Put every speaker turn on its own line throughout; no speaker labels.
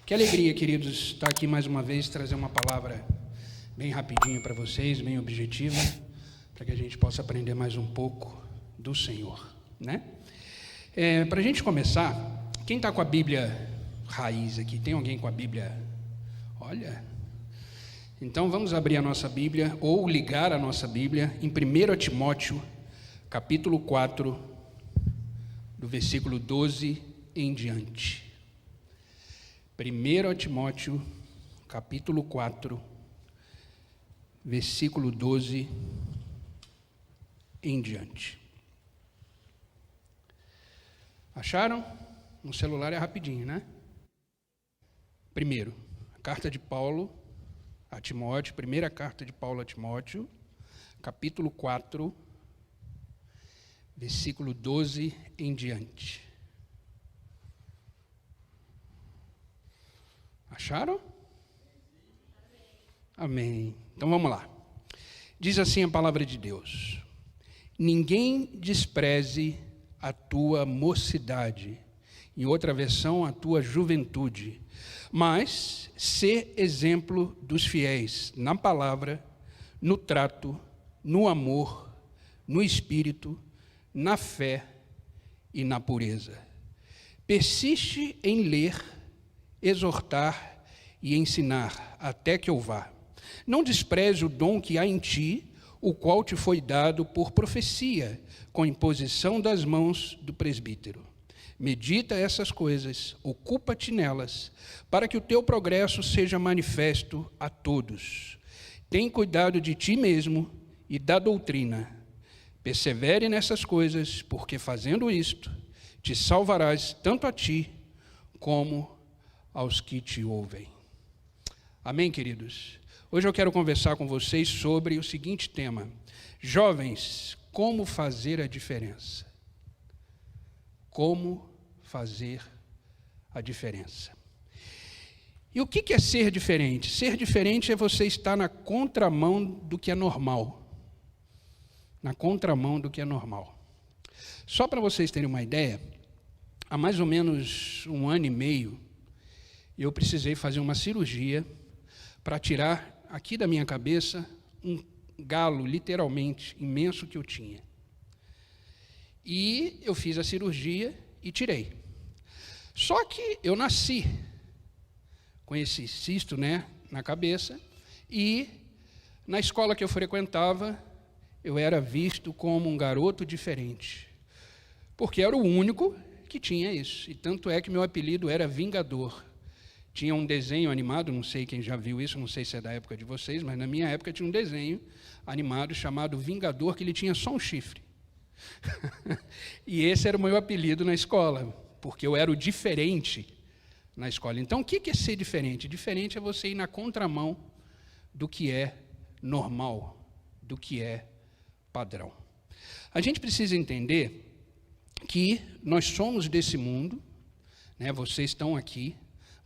Que alegria, queridos, estar aqui mais uma vez, trazer uma palavra bem rapidinho para vocês, bem objetiva, para que a gente possa aprender mais um pouco do Senhor, né? Para a gente começar, quem está com a Bíblia raiz aqui? Tem alguém com a Bíblia? Olha, então vamos abrir a nossa Bíblia, ou ligar a nossa Bíblia, em 1 Timóteo, capítulo 4, do versículo 12 em diante. 1 Timóteo, capítulo 4, versículo 12 em diante. Acharam? No celular é rapidinho, né? Primeiro, a carta de Paulo a Timóteo, primeira carta de Paulo a Timóteo, capítulo 4, versículo 12 em diante. Acharam? Amém. Então vamos lá. Diz assim a palavra de Deus: ninguém despreze a tua mocidade, em outra versão, a tua juventude, mas sê exemplo dos fiéis na palavra, no trato, no amor, no espírito, na fé e na pureza. Persiste em ler, exortar e ensinar, até que eu vá. Não despreze o dom que há em ti, o qual te foi dado por profecia, com imposição das mãos do presbítero. Medita essas coisas, ocupa-te nelas, para que o teu progresso seja manifesto a todos. Tem cuidado de ti mesmo e da doutrina. Persevere nessas coisas, porque fazendo isto, te salvarás tanto a ti como aos que te ouvem. Amém, queridos? Hoje eu quero conversar com vocês sobre o seguinte tema: jovens, como fazer a diferença? Como fazer a diferença? E o que é ser diferente? Ser diferente é você estar na contramão do que é normal. Na contramão do que é normal. Só para vocês terem uma ideia, há mais ou menos 1 ano e meio, eu precisei fazer uma cirurgia para tirar aqui da minha cabeça um galo, literalmente, imenso que eu tinha. E eu fiz a cirurgia e tirei. Só que eu nasci com esse cisto, na cabeça, e na escola que eu frequentava, eu era visto como um garoto diferente, porque era o único que tinha isso. E tanto é que meu apelido era Vingador. Tinha um desenho animado, não sei quem já viu isso, não sei se é da época de vocês, mas na minha época tinha um desenho animado chamado Vingador, que ele tinha só um chifre. E esse era o meu apelido na escola, porque eu era o diferente na escola. Então, o que é ser diferente? Diferente é você ir na contramão do que é normal, do que é padrão. A gente precisa entender que nós somos desse mundo, vocês estão aqui,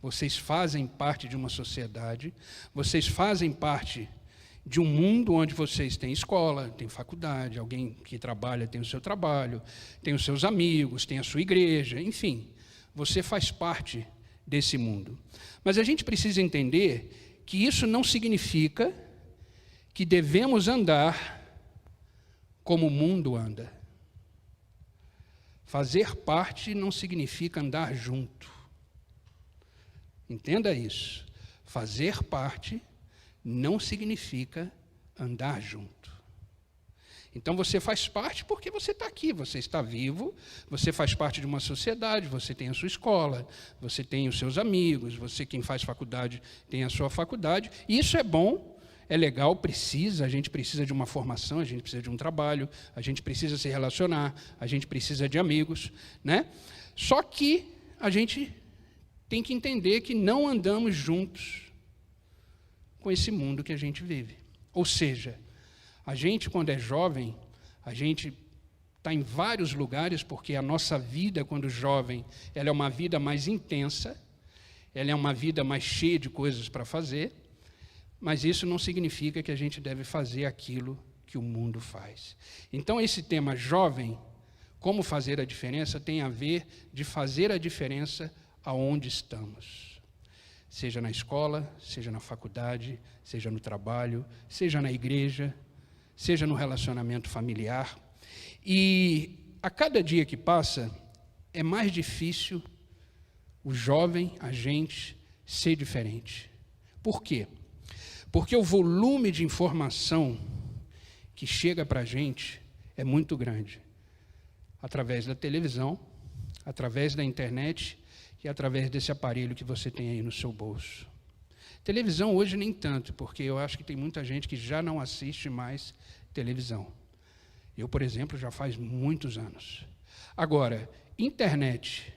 vocês fazem parte de uma sociedade, vocês fazem parte de um mundo onde vocês têm escola, têm faculdade, alguém que trabalha tem o seu trabalho, tem os seus amigos, tem a sua igreja, enfim, você faz parte desse mundo. Mas a gente precisa entender que isso não significa que devemos andar como o mundo anda. Fazer parte não significa andar junto. Entenda isso. Fazer parte não significa andar junto. Então você faz parte porque você está aqui, você está vivo, você faz parte de uma sociedade, você tem a sua escola, você tem os seus amigos, você, quem faz faculdade, tem a sua faculdade. E isso é bom, é legal, a gente precisa de uma formação, a gente precisa de um trabalho, a gente precisa se relacionar, a gente precisa de amigos, Só que a gente tem que entender que não andamos juntos com esse mundo que a gente vive. Ou seja, a gente, quando é jovem, a gente está em vários lugares, porque a nossa vida, quando jovem, ela é uma vida mais intensa, ela é uma vida mais cheia de coisas para fazer, mas isso não significa que a gente deve fazer aquilo que o mundo faz. Então, esse tema jovem, como fazer a diferença, tem a ver de fazer a diferença aonde estamos. seja na escola, seja na faculdade, seja no trabalho, seja na igreja, seja no relacionamento familiar. E a cada dia que passa, é mais difícil o jovem, a gente, ser diferente. Por quê? Porque o volume de informação que chega para a gente é muito grande. Através da televisão, através da internet e através desse aparelho que você tem aí no seu bolso. Televisão hoje nem tanto, porque eu acho que tem muita gente que já não assiste mais televisão. Eu, por exemplo, já faz muitos anos. Agora, internet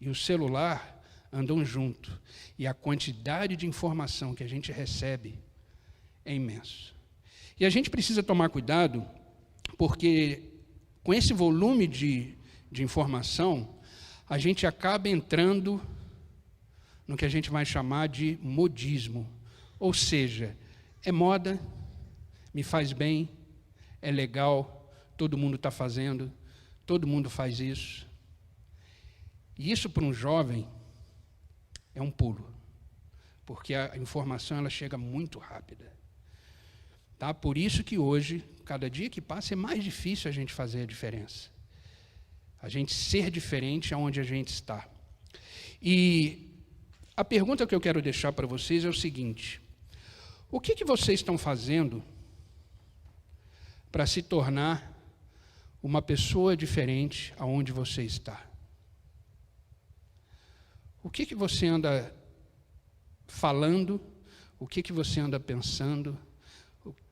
e o celular andam junto, e a quantidade de informação que a gente recebe é imenso. E a gente precisa tomar cuidado, porque com esse volume de informação, a gente acaba entrando no que a gente vai chamar de modismo. Ou seja, é moda, me faz bem, é legal, todo mundo está fazendo, todo mundo faz isso. E isso para um jovem é um pulo, porque a informação ela chega muito rápida. Tá? Por isso que hoje, cada dia que passa, é mais difícil a gente fazer a diferença. A gente ser diferente aonde a gente está. E a pergunta que eu quero deixar para vocês é o seguinte: o que vocês estão fazendo para se tornar uma pessoa diferente aonde você está? O que você anda falando? O que você anda pensando?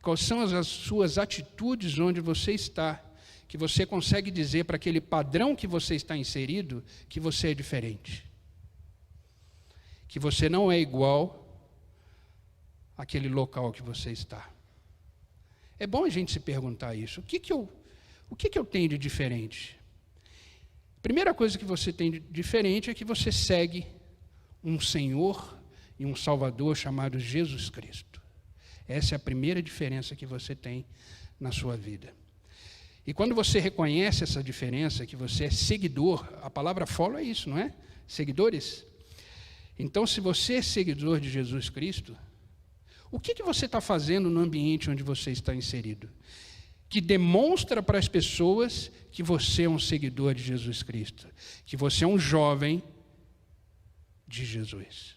Quais são as suas atitudes onde você está, que você consegue dizer para aquele padrão que você está inserido que você é diferente? Que você não é igual àquele local que você está. É bom a gente se perguntar isso. O que eu tenho de diferente? A primeira coisa que você tem de diferente é que você segue um Senhor e um Salvador chamado Jesus Cristo. Essa é a primeira diferença que você tem na sua vida. E quando você reconhece essa diferença, que você é seguidor, a palavra follow é isso, não é? Seguidores? Então, se você é seguidor de Jesus Cristo, o que você está fazendo no ambiente onde você está inserido? Que demonstra para as pessoas que você é um seguidor de Jesus Cristo, que você é um jovem de Jesus.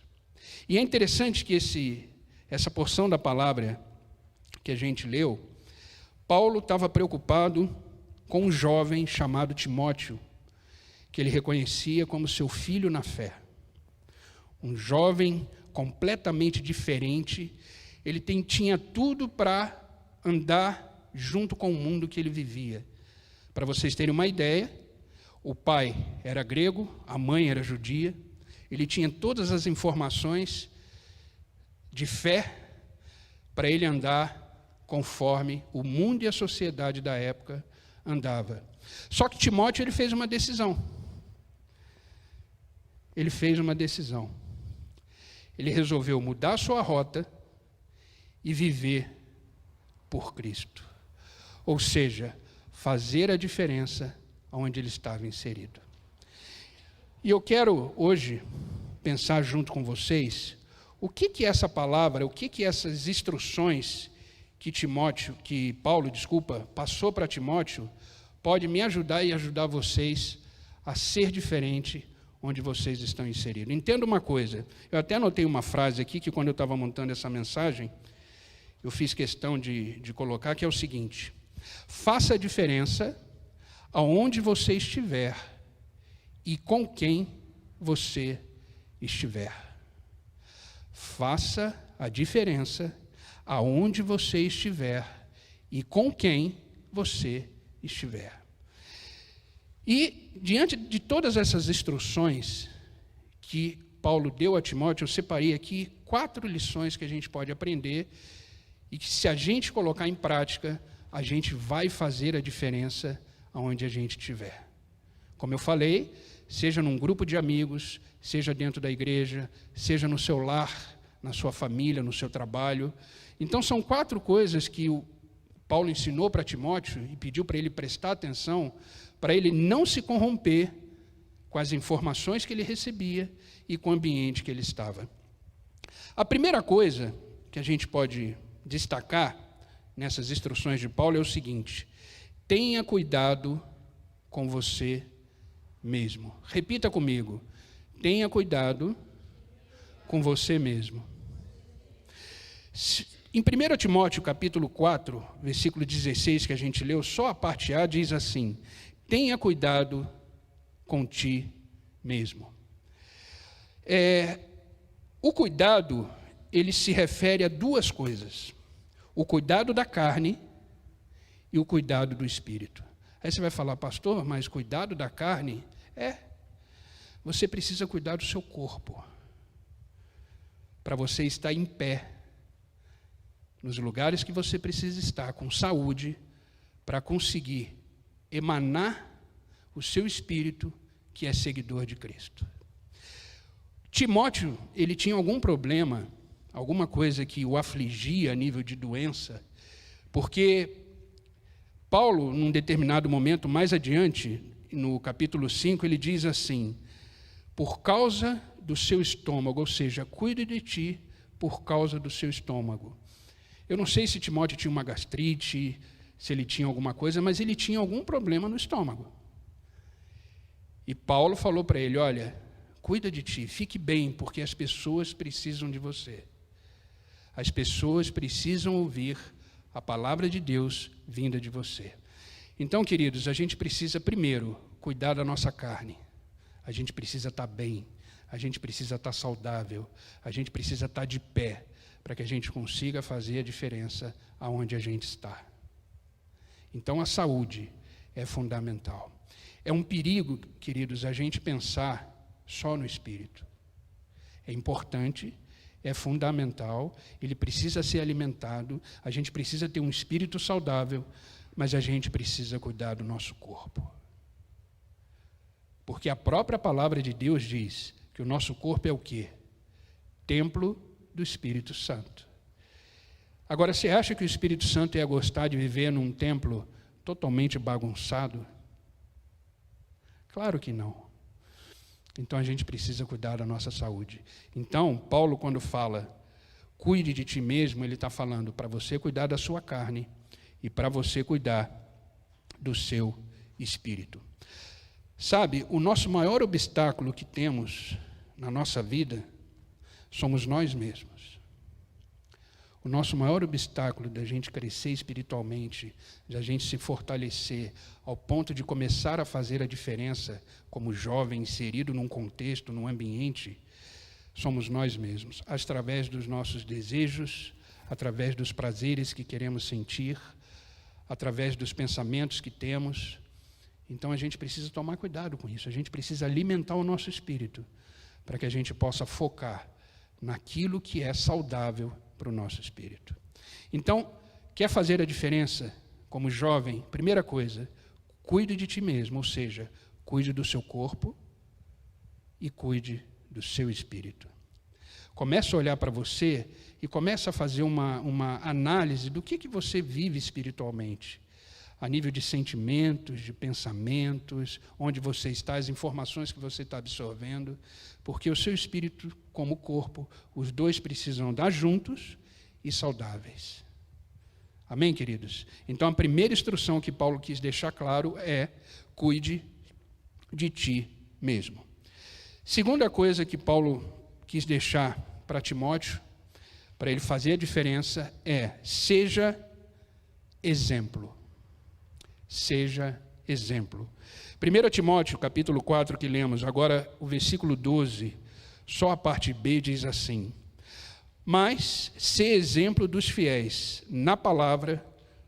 E é interessante que essa porção da palavra que a gente leu, Paulo estava preocupado com um jovem chamado Timóteo, que ele reconhecia como seu filho na fé. Um jovem completamente diferente, ele tinha tudo para andar junto com o mundo que ele vivia. Para vocês terem uma ideia, o pai era grego, a mãe era judia, ele tinha todas as informações de fé para ele andar conforme o mundo e a sociedade da época andava. Só que Timóteo ele fez uma decisão. Ele fez uma decisão. Ele resolveu mudar sua rota e viver por Cristo. Ou seja, fazer a diferença onde ele estava inserido. E eu quero hoje pensar junto com vocês o que essa palavra, o que essas instruções que Paulo passou para Timóteo, pode me ajudar e ajudar vocês a ser diferente onde vocês estão inseridos. Entenda uma coisa, eu até anotei uma frase aqui que quando eu estava montando essa mensagem, eu fiz questão de colocar, que é o seguinte: faça a diferença aonde você estiver e com quem você estiver. Faça a diferença aonde você estiver e com quem você estiver. E, diante de todas essas instruções que Paulo deu a Timóteo, eu separei aqui 4 lições que a gente pode aprender e que, se a gente colocar em prática, a gente vai fazer a diferença aonde a gente estiver. Como eu falei, seja num grupo de amigos, seja dentro da igreja, seja no seu lar, na sua família, no seu trabalho. Então, são 4 coisas que o Paulo ensinou para Timóteo e pediu para ele prestar atenção, para ele não se corromper com as informações que ele recebia e com o ambiente que ele estava. A primeira coisa que a gente pode destacar nessas instruções de Paulo é o seguinte: tenha cuidado com você mesmo. Repita comigo: tenha cuidado com você mesmo. Em 1 Timóteo, capítulo 4, versículo 16, que a gente leu, só a parte A diz assim: tenha cuidado com ti mesmo. O cuidado, ele se refere a duas coisas: o cuidado da carne e o cuidado do espírito. Aí você vai falar: pastor, mas cuidado da carne? Você precisa cuidar do seu corpo, para você estar em pé, nos lugares que você precisa estar, com saúde, para conseguir emanar o seu espírito, que é seguidor de Cristo. Timóteo, ele tinha algum problema, alguma coisa que o afligia a nível de doença, porque Paulo, num determinado momento, mais adiante, no capítulo 5, ele diz assim: por causa do seu estômago, ou seja, cuide de ti por causa do seu estômago. Eu não sei se Timóteo tinha uma gastrite, se ele tinha alguma coisa, mas ele tinha algum problema no estômago. E Paulo falou para ele: olha, cuida de ti, fique bem, porque as pessoas precisam de você. As pessoas precisam ouvir a palavra de Deus vinda de você. Então, queridos, a gente precisa primeiro cuidar da nossa carne. A gente precisa estar bem, a gente precisa estar saudável, a gente precisa estar de pé, para que a gente consiga fazer a diferença aonde a gente está. Então, a saúde é fundamental. É um perigo, queridos, a gente pensar só no espírito. É importante, é fundamental, ele precisa ser alimentado, a gente precisa ter um espírito saudável, mas a gente precisa cuidar do nosso corpo. Porque a própria palavra de Deus diz que o nosso corpo é o quê? Templo do Espírito Santo. Agora, você acha que o Espírito Santo ia gostar de viver num templo totalmente bagunçado? Claro que não. Então a gente precisa cuidar da nossa saúde. Então, Paulo, quando fala cuide de ti mesmo, ele está falando para você cuidar da sua carne e para você cuidar do seu espírito. Sabe, o nosso maior obstáculo que temos na nossa vida somos nós mesmos. O nosso maior obstáculo da gente crescer espiritualmente, da gente se fortalecer ao ponto de começar a fazer a diferença como jovem inserido num contexto, num ambiente, somos nós mesmos, através dos nossos desejos, através dos prazeres que queremos sentir, através dos pensamentos que temos. Então a gente precisa tomar cuidado com isso, a gente precisa alimentar o nosso espírito, para que a gente possa focar naquilo que é saudável para o nosso espírito. Então, quer fazer a diferença como jovem? Primeira coisa, cuide de ti mesmo, ou seja, cuide do seu corpo e cuide do seu espírito. Comece a olhar para você e comece a fazer uma análise do que você vive espiritualmente, a nível de sentimentos, de pensamentos, onde você está, as informações que você está absorvendo, porque o seu espírito, como o corpo, os dois precisam andar juntos e saudáveis. Amém, queridos? Então, a primeira instrução que Paulo quis deixar claro é: cuide de ti mesmo. Segunda coisa que Paulo quis deixar para Timóteo, para ele fazer a diferença, é: seja exemplo. Seja exemplo. 1 Timóteo, capítulo 4, que lemos, agora o versículo 12, só a parte B diz assim: mas ser exemplo dos fiéis na palavra,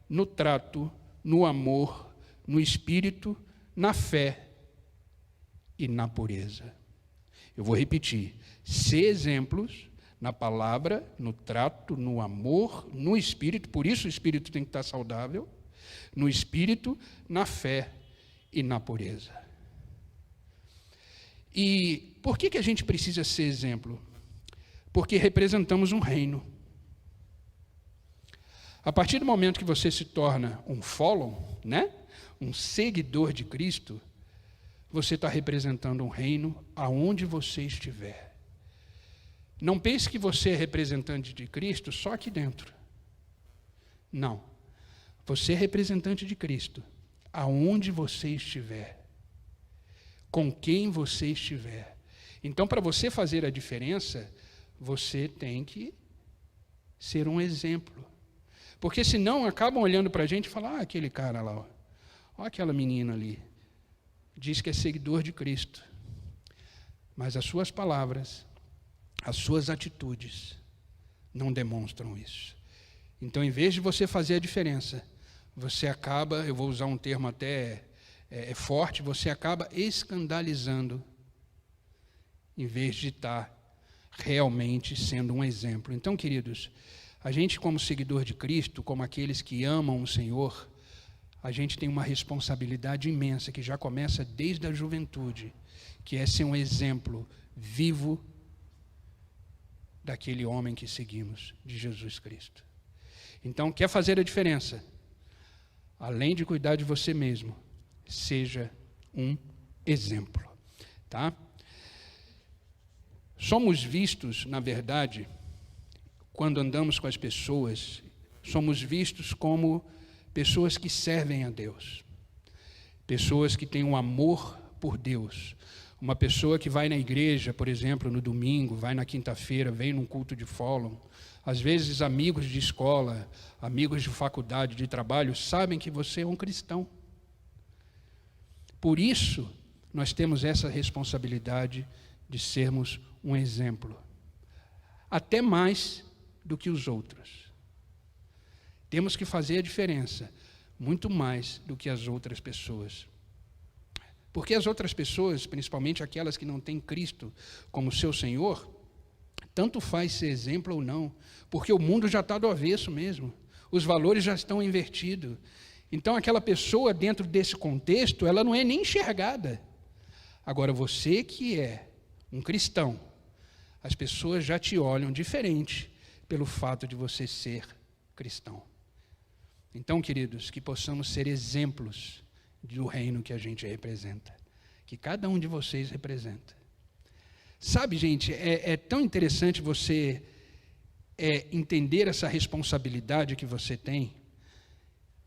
no trato, no amor, no espírito, na fé e na pureza. Eu vou repetir: ser exemplos na palavra, no trato, no amor, no espírito, por isso o espírito tem que estar saudável, no espírito, na fé e na pureza. E por que a gente precisa ser exemplo? Porque representamos um reino. A partir do momento que você se torna um follow, um seguidor de Cristo, você está representando um reino aonde você estiver. Não pense que você é representante de Cristo só aqui dentro. Não. Você é representante de Cristo aonde você estiver, com quem você estiver. Então, para você fazer a diferença, você tem que ser um exemplo. Porque senão acabam olhando para a gente e falam, aquele cara lá, ó, aquela menina ali, diz que é seguidor de Cristo. Mas as suas palavras, as suas atitudes não demonstram isso. Então, em vez de você fazer a diferença, você acaba, eu vou usar um termo até forte, você acaba escandalizando, em vez de estar realmente sendo um exemplo. Então, queridos, a gente como seguidor de Cristo, como aqueles que amam o Senhor, a gente tem uma responsabilidade imensa, que já começa desde a juventude, que é ser um exemplo vivo daquele homem que seguimos, de Jesus Cristo. Então, quer fazer a diferença? Além de cuidar de você mesmo, seja um exemplo, tá? Somos vistos, na verdade, quando andamos com as pessoas, somos vistos como pessoas que servem a Deus, pessoas que têm um amor por Deus. Uma pessoa que vai na igreja, por exemplo, no domingo, vai na quinta-feira, vem num culto de fórum, às vezes amigos de escola, amigos de faculdade, de trabalho, sabem que você é um cristão. Por isso, nós temos essa responsabilidade de sermos um exemplo, até mais do que os outros. Temos que fazer a diferença, muito mais do que as outras pessoas. Porque as outras pessoas, principalmente aquelas que não têm Cristo como seu Senhor, tanto faz ser exemplo ou não, porque o mundo já está do avesso mesmo, os valores já estão invertidos. Então, aquela pessoa, dentro desse contexto, ela não é nem enxergada. Agora, você que é um cristão, as pessoas já te olham diferente pelo fato de você ser cristão. Então, queridos, que possamos ser exemplos do reino que a gente representa, que cada um de vocês representa. Sabe, gente, é tão interessante você entender essa responsabilidade que você tem,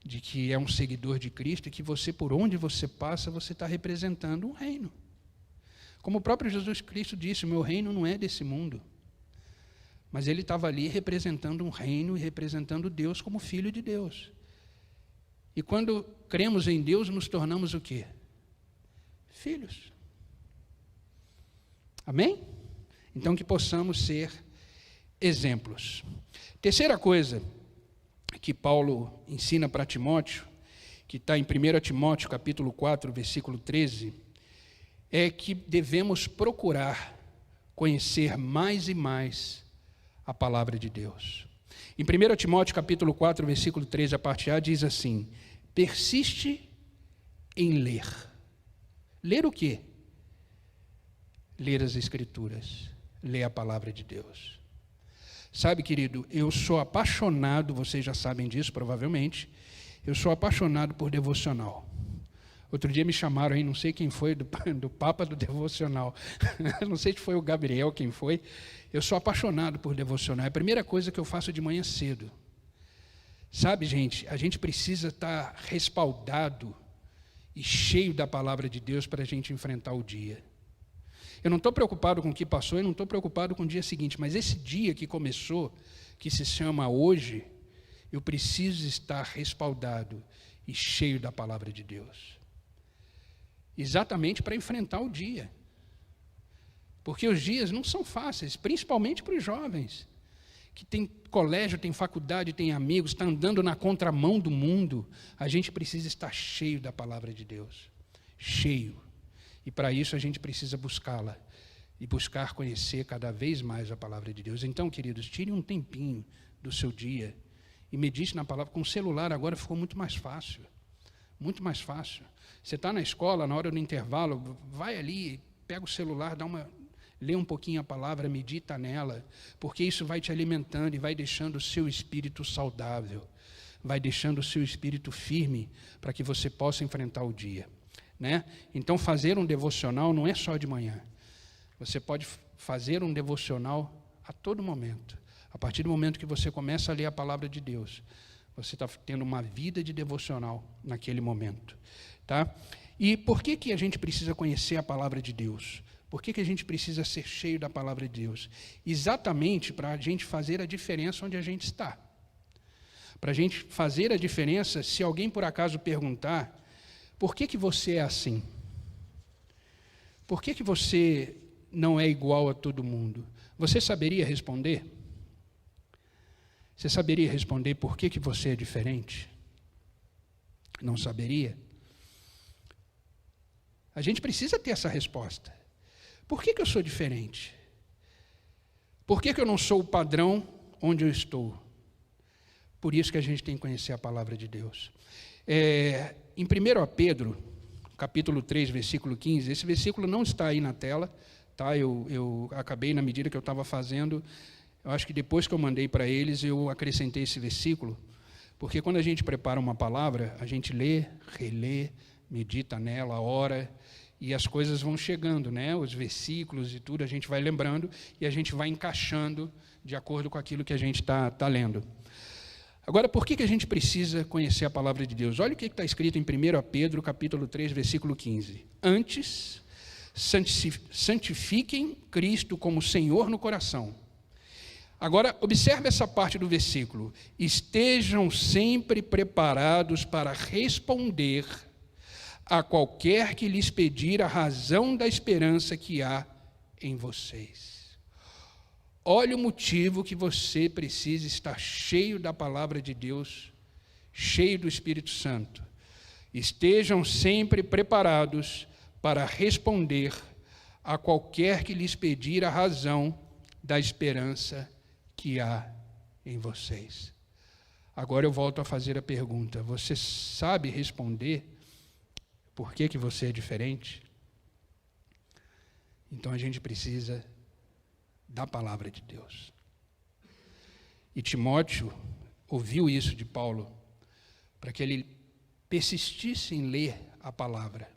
de que é um seguidor de Cristo, e que você, por onde você passa, você está representando um reino. Como o próprio Jesus Cristo disse, o meu reino não é desse mundo. Mas ele estava ali representando um reino e representando Deus como Filho de Deus. E quando cremos em Deus, nos tornamos o quê? Filhos. Amém? Então, que possamos ser exemplos. Terceira coisa que Paulo ensina para Timóteo, que está em 1 Timóteo, capítulo 4, versículo 13, é que devemos procurar conhecer mais e mais a palavra de Deus. Em 1 Timóteo, capítulo 4, versículo 13, a parte A, diz assim: persiste em ler. Ler o quê? Ler as Escrituras, ler a palavra de Deus. Sabe, querido, eu sou apaixonado, vocês já sabem disso provavelmente, eu sou apaixonado por devocional. Outro dia me chamaram aí, não sei quem foi, do Papa do Devocional, não sei se foi o Gabriel quem foi, eu sou apaixonado por devocional, é a primeira coisa que eu faço de manhã cedo. Sabe, gente, a gente precisa estar respaldado e cheio da palavra de Deus para a gente enfrentar o dia. Eu não estou preocupado com o que passou, eu não estou preocupado com o dia seguinte, mas esse dia que começou, que se chama hoje, eu preciso estar respaldado e cheio da palavra de Deus. Exatamente para enfrentar o dia. Porque os dias não são fáceis, principalmente para os jovens, que tem colégio, tem faculdade, tem amigos, está andando na contramão do mundo. A gente precisa estar cheio da palavra de Deus. Cheio. E para isso a gente precisa buscá-la e buscar conhecer cada vez mais a palavra de Deus. Então, queridos, tire um tempinho do seu dia e medite na palavra. Com o celular agora ficou muito mais fácil. Muito mais fácil. Você está na escola, na hora do intervalo, vai ali, pega o celular, lê um pouquinho a palavra, medita nela, porque isso vai te alimentando e vai deixando o seu espírito saudável, vai deixando o seu espírito firme para que você possa enfrentar o dia. Né? Então, fazer um devocional não é só de manhã. Você pode fazer um devocional a todo momento. A partir do momento que você começa a ler a palavra de Deus, você está tendo uma vida de devocional naquele momento. Tá? E por que a gente precisa conhecer a palavra de Deus? Por que a gente precisa ser cheio da palavra de Deus? Exatamente para a gente fazer a diferença onde a gente está. Para a gente fazer a diferença, se alguém por acaso perguntar, por que você é assim? Por que você não é igual a todo mundo? Você saberia responder? Você saberia responder por que você é diferente? Não saberia? A gente precisa ter essa resposta. Por que eu sou diferente? Por que eu não sou o padrão onde eu estou? Por isso que a gente tem que conhecer a palavra de Deus. Em 1 Pedro, capítulo 3, versículo 15, esse versículo não está aí na tela, tá? Eu acabei, na medida que eu estava fazendo, eu acho que depois que eu mandei para eles, eu acrescentei esse versículo, porque quando a gente prepara uma palavra, a gente lê, relê, medita nela, ora, e as coisas vão chegando, né? Os versículos e tudo, a gente vai lembrando e a gente vai encaixando de acordo com aquilo que a gente está lendo. Agora, por que a gente precisa conhecer a palavra de Deus? Olha o que está escrito em 1 Pedro, capítulo 3, versículo 15. Antes, santifiquem Cristo como Senhor no coração. Agora, observe essa parte do versículo. Estejam sempre preparados para responder a qualquer que lhes pedir a razão da esperança que há em vocês. Olha o motivo que você precisa estar cheio da palavra de Deus, cheio do Espírito Santo. Estejam sempre preparados para responder a qualquer que lhes pedir a razão da esperança que há em vocês. Agora eu volto a fazer a pergunta. Você sabe responder por que você é diferente? Então a gente precisa da palavra de Deus. E Timóteo ouviu isso de Paulo, para que ele persistisse em ler a palavra,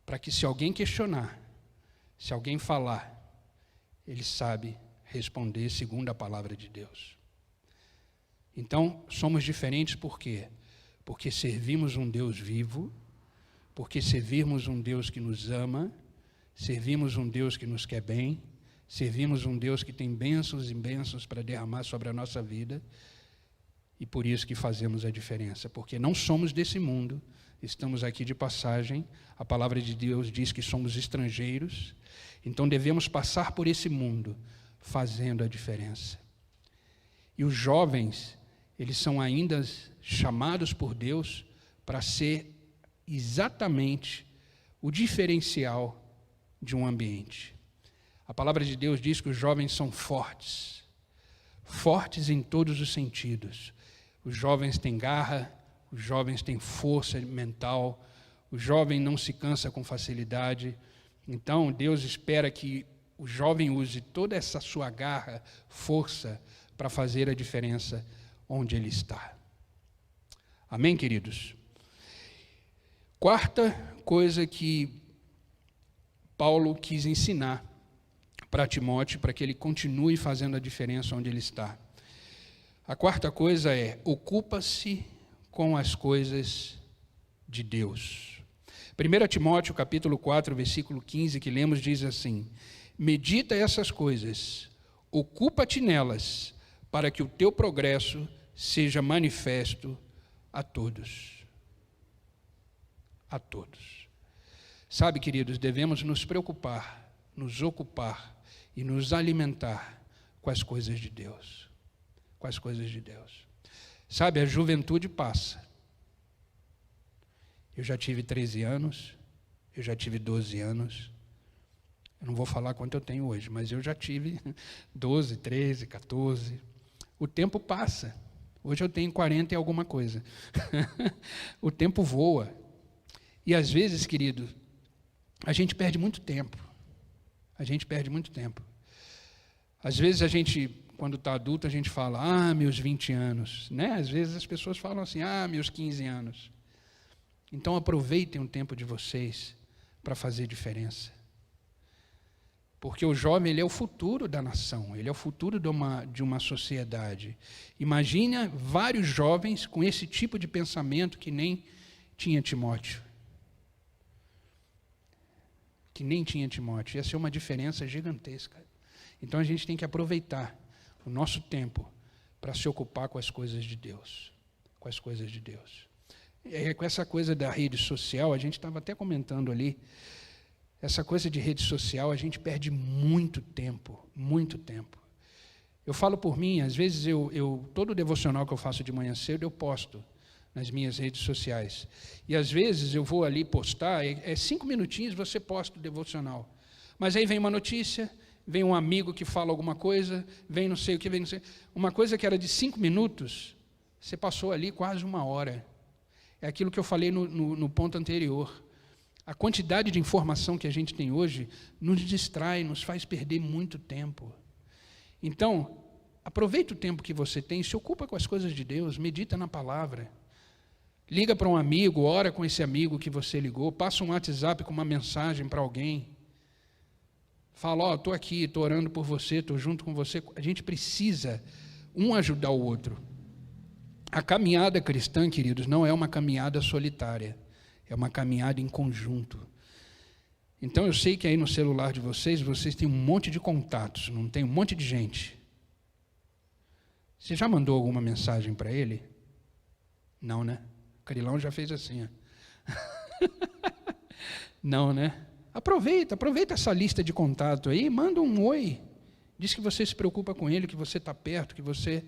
para que se alguém questionar, se alguém falar, ele sabe responder segundo a palavra de Deus. Então, somos diferentes por quê? Porque servimos um Deus vivo, porque servimos um Deus que nos ama, servimos um Deus que nos quer bem, servimos um Deus que tem bênçãos e bênçãos para derramar sobre a nossa vida, e por isso que fazemos a diferença, porque não somos desse mundo, estamos aqui de passagem, a palavra de Deus diz que somos estrangeiros, então devemos passar por esse mundo, fazendo a diferença. E os jovens, eles são ainda chamados por Deus para ser exatamente o diferencial de um ambiente. A palavra de Deus diz que os jovens são fortes, fortes em todos os sentidos. Os jovens têm garra, os jovens têm força mental, o jovem não se cansa com facilidade. Então, Deus espera que o jovem use toda essa sua garra, força, para fazer a diferença onde ele está. Amém, queridos? Quarta coisa que Paulo quis ensinar para Timóteo, para que ele continue fazendo a diferença onde ele está. A quarta coisa é: ocupa-se com as coisas de Deus. 1 Timóteo, capítulo 4, versículo 15, que lemos, diz assim: medita essas coisas, ocupa-te nelas, para que o teu progresso seja manifesto a todos. A todos. Sabe, queridos, devemos nos preocupar, nos ocupar e nos alimentar com as coisas de Deus. Com as coisas de Deus. Sabe, a juventude passa. Eu já tive 13 anos, eu já tive 12 anos. Eu não vou falar quanto eu tenho hoje, mas eu já tive 12, 13, 14. O tempo passa. Hoje eu tenho 40 e alguma coisa. O tempo voa. E às vezes, querido, a gente perde muito tempo. A gente perde muito tempo. Às vezes a gente, quando está adulto, a gente fala, meus 20 anos. Né? Às vezes as pessoas falam assim, meus 15 anos. Então aproveitem o tempo de vocês para fazer diferença. Porque o jovem, ele é o futuro da nação, ele é o futuro de uma sociedade. Imagina vários jovens com esse tipo de pensamento que nem tinha Timóteo. Que nem tinha Timóteo. Ia ser uma diferença gigantesca. Então a gente tem que aproveitar o nosso tempo para se ocupar com as coisas de Deus. Com as coisas de Deus. E com essa coisa da rede social, a gente estava até comentando ali, essa coisa de rede social, a gente perde muito tempo, muito tempo. Eu falo por mim, às vezes todo o devocional que eu faço de manhã cedo, eu posto nas minhas redes sociais. E às vezes eu vou ali postar, 5 minutinhos você posta o devocional. Mas aí vem uma notícia, vem um amigo que fala alguma coisa, vem não sei o que, vem não sei. Uma coisa que era de 5 minutos, você passou ali quase 1 hora. É aquilo que eu falei no ponto anterior. A quantidade de informação que a gente tem hoje nos distrai, nos faz perder muito tempo. Então, aproveita o tempo que você tem, se ocupa com as coisas de Deus, medita na palavra. Liga para um amigo, ora com esse amigo que você ligou, passa um WhatsApp com uma mensagem para alguém. Fala, estou aqui, estou orando por você, estou junto com você. A gente precisa um ajudar o outro. A caminhada cristã, queridos, não é uma caminhada solitária. É uma caminhada em conjunto. Então, eu sei que aí no celular de vocês têm um monte de contatos, não tem um monte de gente. Você já mandou alguma mensagem para ele? Não, né? O Carilão já fez assim. Ó. Não, né? Aproveita essa lista de contato aí, manda um oi. Diz que você se preocupa com ele, que você está perto, que você...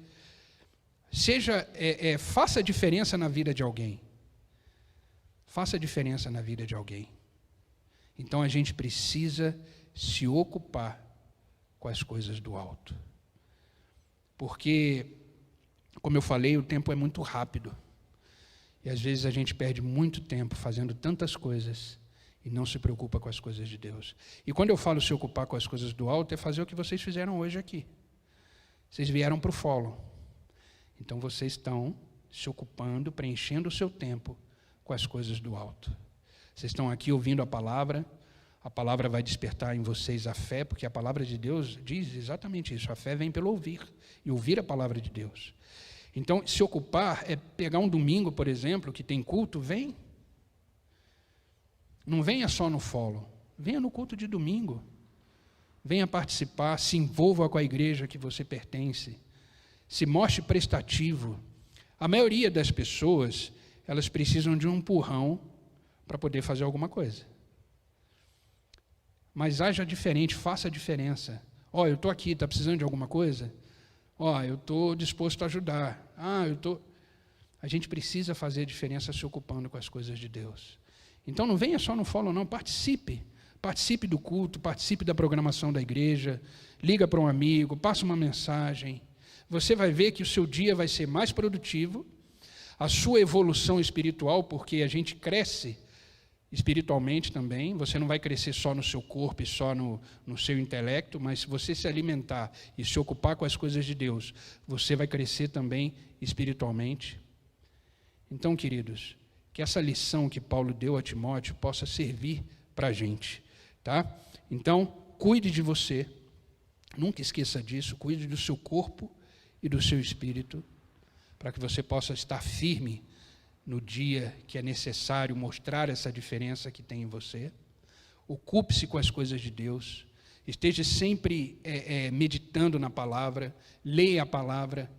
faça a diferença na vida de alguém. Faça a diferença na vida de alguém. Então a gente precisa se ocupar com as coisas do alto. Porque, como eu falei, o tempo é muito rápido. E às vezes a gente perde muito tempo fazendo tantas coisas e não se preocupa com as coisas de Deus. E quando eu falo se ocupar com as coisas do alto, é fazer o que vocês fizeram hoje aqui. Vocês vieram para o follow. Então vocês estão se ocupando, preenchendo o seu tempo com as coisas do alto. Vocês estão aqui ouvindo a palavra vai despertar em vocês a fé, porque a palavra de Deus diz exatamente isso, a fé vem pelo ouvir, e ouvir a palavra de Deus. Então, se ocupar é pegar um domingo, por exemplo, que tem culto, vem. Não venha só no follow, venha no culto de domingo. Venha participar, se envolva com a igreja que você pertence, se mostre prestativo. A maioria das pessoas, elas precisam de um empurrão para poder fazer alguma coisa. Mas haja diferente, faça a diferença. Eu estou aqui, está precisando de alguma coisa? Eu estou disposto a ajudar. A gente precisa fazer a diferença se ocupando com as coisas de Deus. Então não venha só no follow, não, participe. Participe do culto, participe da programação da igreja, liga para um amigo, passa uma mensagem. Você vai ver que o seu dia vai ser mais produtivo, a sua evolução espiritual, porque a gente cresce espiritualmente também, você não vai crescer só no seu corpo e só no seu intelecto, mas se você se alimentar e se ocupar com as coisas de Deus, você vai crescer também espiritualmente. Então, queridos, que essa lição que Paulo deu a Timóteo possa servir para a gente, tá? Então, cuide de você, nunca esqueça disso, cuide do seu corpo e do seu espírito, para que você possa estar firme no dia que é necessário mostrar essa diferença que tem em você. Ocupe-se com as coisas de Deus, esteja sempre meditando na palavra, leia a palavra.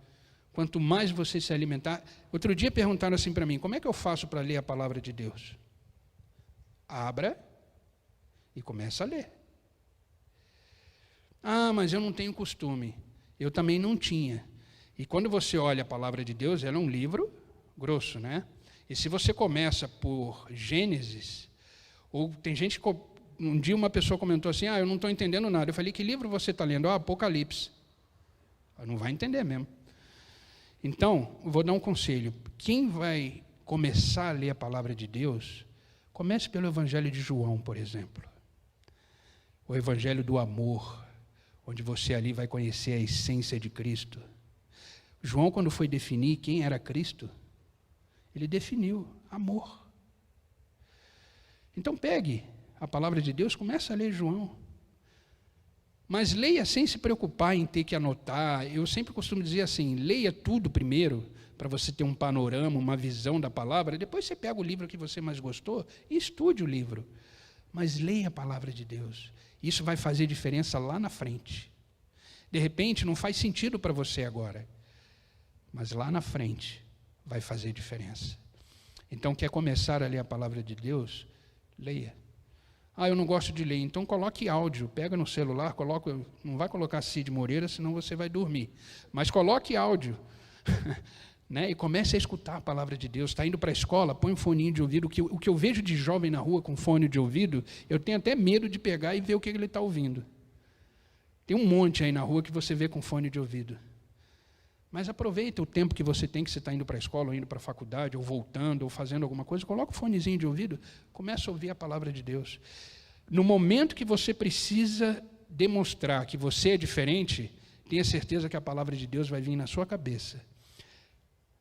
Quanto mais você se alimentar... Outro dia perguntaram assim para mim, como é que eu faço para ler a palavra de Deus? Abra e começa a ler. Mas eu não tenho costume. Eu também não tinha. E quando você olha a palavra de Deus, ela é um livro grosso, né? E se você começa por Gênesis, ou tem gente que... Um dia uma pessoa comentou assim, eu não estou entendendo nada. Eu falei, que livro você está lendo? Apocalipse. Não vai entender mesmo. Então, eu vou dar um conselho. Quem vai começar a ler a palavra de Deus, comece pelo Evangelho de João, por exemplo. O Evangelho do amor, onde você ali vai conhecer a essência de Cristo. João, quando foi definir quem era Cristo, ele definiu amor. Então pegue a palavra de Deus, comece a ler João. Mas leia sem se preocupar em ter que anotar. Eu sempre costumo dizer assim, leia tudo primeiro, para você ter um panorama, uma visão da palavra. Depois você pega o livro que você mais gostou e estude o livro. Mas leia a palavra de Deus. Isso vai fazer diferença lá na frente. De repente, não faz sentido para você agora. Mas lá na frente, vai fazer diferença. Então, quer começar a ler a palavra de Deus? Leia. Ah, eu não gosto de ler. Então, coloque áudio. Pega no celular, não vai colocar Cid Moreira, senão você vai dormir. Mas coloque áudio. Né? E comece a escutar a palavra de Deus. Está indo para a escola, põe um foninho de ouvido. O que eu vejo de jovem na rua com fone de ouvido, eu tenho até medo de pegar e ver o que ele está ouvindo. Tem um monte aí na rua que você vê com fone de ouvido. Mas aproveita o tempo que você tem, que você está indo para a escola, ou indo para a faculdade, ou voltando, ou fazendo alguma coisa, coloca o fonezinho de ouvido, começa a ouvir a palavra de Deus. No momento que você precisa demonstrar que você é diferente, tenha certeza que a palavra de Deus vai vir na sua cabeça.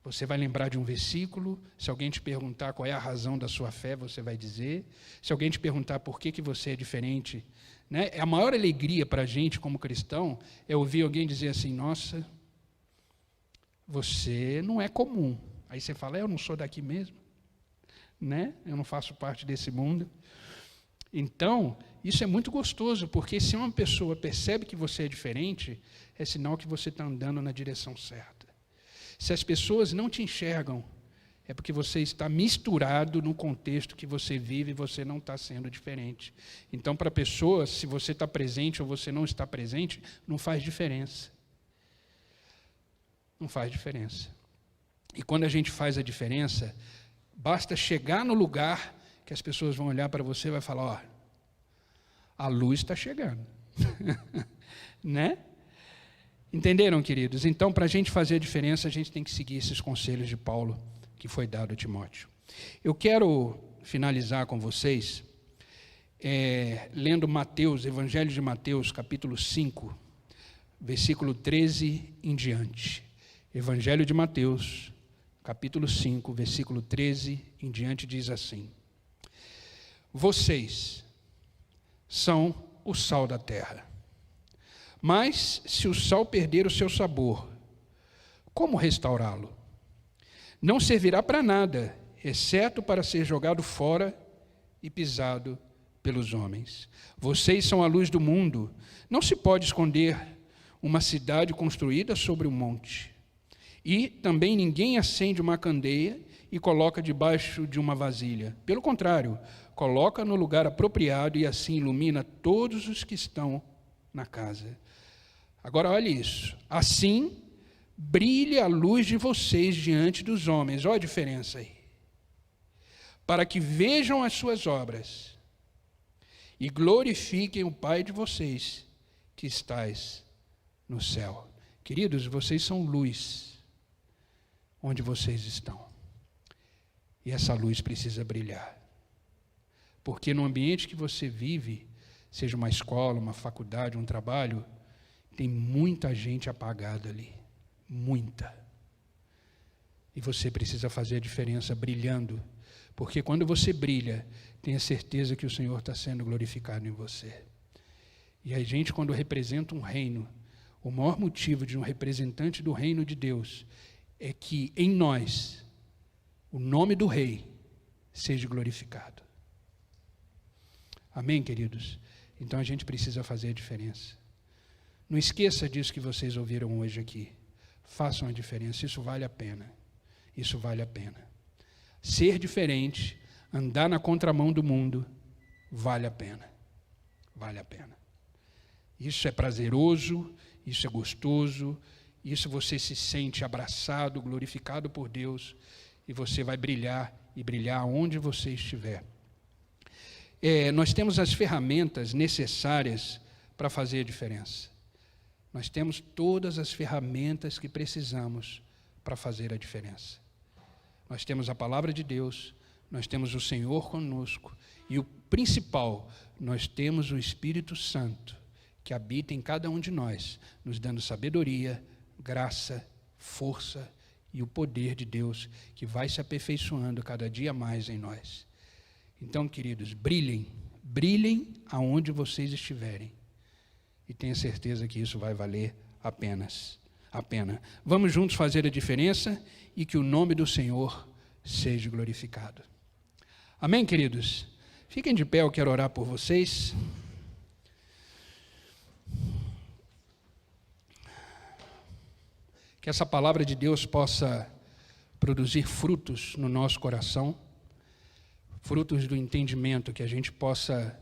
Você vai lembrar de um versículo, se alguém te perguntar qual é a razão da sua fé, você vai dizer. Se alguém te perguntar por que você é diferente, né? A maior alegria para a gente como cristão é ouvir alguém dizer assim, nossa, você não é comum. Aí você fala, eu não sou daqui mesmo, né? Eu não faço parte desse mundo. Então, isso é muito gostoso, porque se uma pessoa percebe que você é diferente, é sinal que você está andando na direção certa. Se as pessoas não te enxergam, é porque você está misturado no contexto que você vive e você não está sendo diferente. Então, para a pessoa, se você está presente ou você não está presente, não faz diferença. Não faz diferença. E quando a gente faz a diferença, basta chegar no lugar que as pessoas vão olhar para você e vai falar, ó, a luz está chegando. Né? Entenderam, queridos? Então, para a gente fazer a diferença, a gente tem que seguir esses conselhos de Paulo, que foi dado a Timóteo. Eu quero finalizar com vocês, lendo Mateus, Evangelho de Mateus, capítulo 5, versículo 13 em diante. Evangelho de Mateus, capítulo 5, versículo 13 em diante, diz assim: vocês são o sal da terra. Mas, se o sal perder o seu sabor, como restaurá-lo? Não servirá para nada, exceto para ser jogado fora e pisado pelos homens. Vocês são a luz do mundo. Não se pode esconder uma cidade construída sobre um monte. E também ninguém acende uma candeia e coloca debaixo de uma vasilha. Pelo contrário, coloca no lugar apropriado e assim ilumina todos os que estão na casa. Agora, olha isso. Assim, brilhe a luz de vocês diante dos homens. Olha a diferença aí. Para que vejam as suas obras e glorifiquem o Pai de vocês que estais no céu. Queridos, vocês são luz onde vocês estão. E essa luz precisa brilhar. Porque no ambiente que você vive, seja uma escola, uma faculdade, um trabalho, tem muita gente apagada ali. Muita. E você precisa fazer a diferença brilhando. Porque quando você brilha, tenha certeza que o Senhor está sendo glorificado em você. E a gente, quando representa um reino, o maior motivo de um representante do reino de Deus é que em nós, o nome do Rei seja glorificado. Amém, queridos? Então a gente precisa fazer a diferença. Não esqueça disso que vocês ouviram hoje aqui. Façam a diferença, isso vale a pena. Isso vale a pena. Ser diferente, andar na contramão do mundo, vale a pena. Vale a pena. Isso é prazeroso, isso é gostoso, isso você se sente abraçado, glorificado por Deus, e você vai brilhar, e brilhar onde você estiver. Nós temos as ferramentas necessárias para fazer a diferença. Nós temos todas as ferramentas que precisamos para fazer a diferença. Nós temos a palavra de Deus, nós temos o Senhor conosco, e o principal, nós temos o Espírito Santo, que habita em cada um de nós, nos dando sabedoria, graça, força e o poder de Deus, que vai se aperfeiçoando cada dia mais em nós. Então, queridos, brilhem aonde vocês estiverem. e tenha certeza que isso vai valer a pena. Vamos juntos fazer a diferença e que o nome do Senhor seja glorificado. Amém, queridos? Fiquem de pé, eu quero orar por vocês. Que essa palavra de Deus possa produzir frutos no nosso coração, frutos do entendimento, que a gente possa,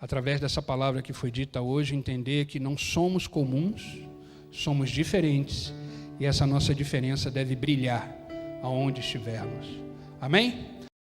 através dessa palavra que foi dita hoje, entender que não somos comuns, somos diferentes, e essa nossa diferença deve brilhar aonde estivermos. Amém?